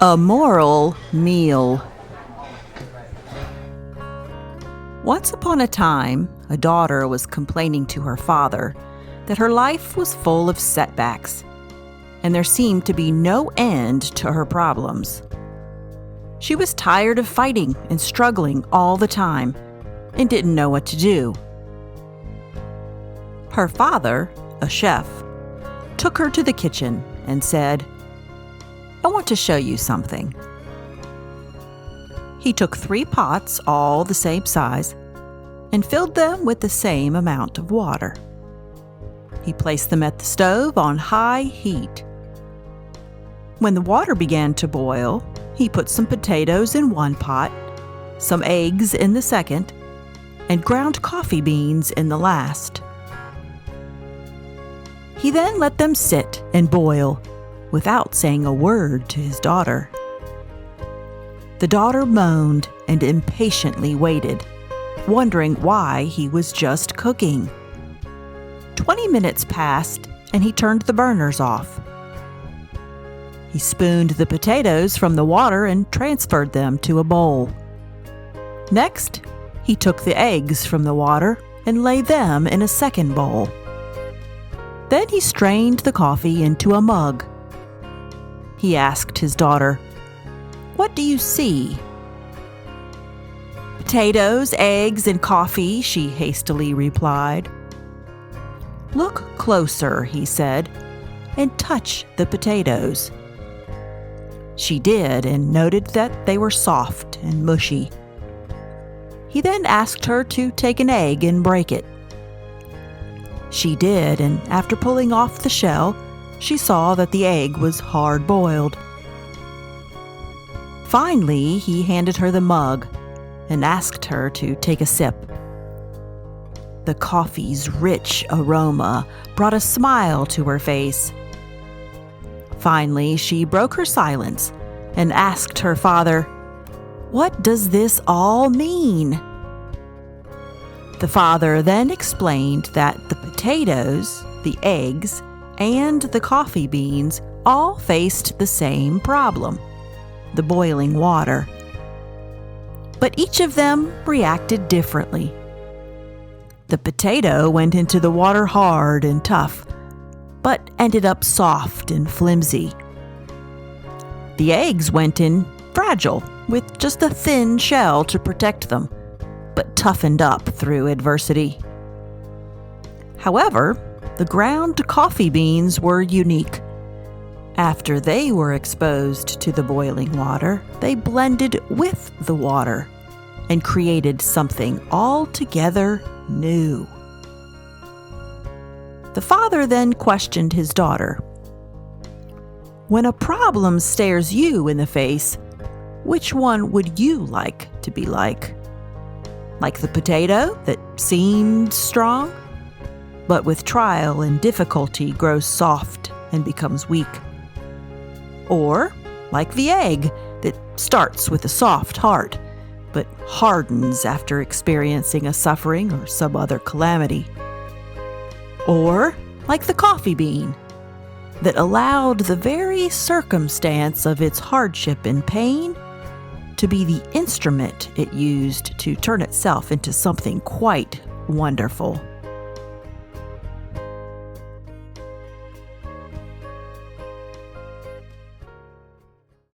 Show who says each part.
Speaker 1: A moral meal. Once upon a time, a daughter was complaining to her father that her life was full of setbacks, and there seemed to be no end to her problems. She was tired of fighting and struggling all the time and didn't know what to do. Her father, a chef, took her to the kitchen and said, "I want to show you something." He took 3 pots, all the same size, and filled them with the same amount of water. He placed them at the stove on high heat. When the water began to boil, he put some potatoes in one pot, some eggs in the second, and ground coffee beans in the last. He then let them sit and boil without saying a word to his daughter. The daughter moaned and impatiently waited, wondering why he was just cooking. 20 minutes passed and he turned the burners off. He spooned the potatoes from the water and transferred them to a bowl. Next, he took the eggs from the water and laid them in a second bowl. Then he strained the coffee into a mug. He asked his daughter, "What do you see?" "Potatoes, eggs, and coffee," she hastily replied. "Look closer," he said, "and touch the potatoes." She did and noted that they were soft and mushy. He then asked her to take an egg and break it. She did, and after pulling off the shell, she saw that the egg was hard-boiled. Finally, he handed her the mug and asked her to take a sip. The coffee's rich aroma brought a smile to her face. Finally, she broke her silence and asked her father, "What does this all mean?" The father then explained that the potatoes, the eggs, and the coffee beans all faced the same problem, the boiling water. But each of them reacted differently. The potato went into the water hard and tough, but ended up soft and flimsy. The eggs went in fragile, with just a thin shell to protect them, but toughened up through adversity. However, the ground coffee beans were unique. After they were exposed to the boiling water, they blended with the water and created something altogether new. The father then questioned his daughter, "When a problem stares you in the face, which one would you like to be like? Like the potato that seemed strong, but with trial and difficulty grows soft and becomes weak? Or like the egg that starts with a soft heart, but hardens after experiencing a suffering or some other calamity? Or like the coffee bean that allowed the very circumstance of its hardship and pain to be the instrument it used to turn itself into something quite wonderful?"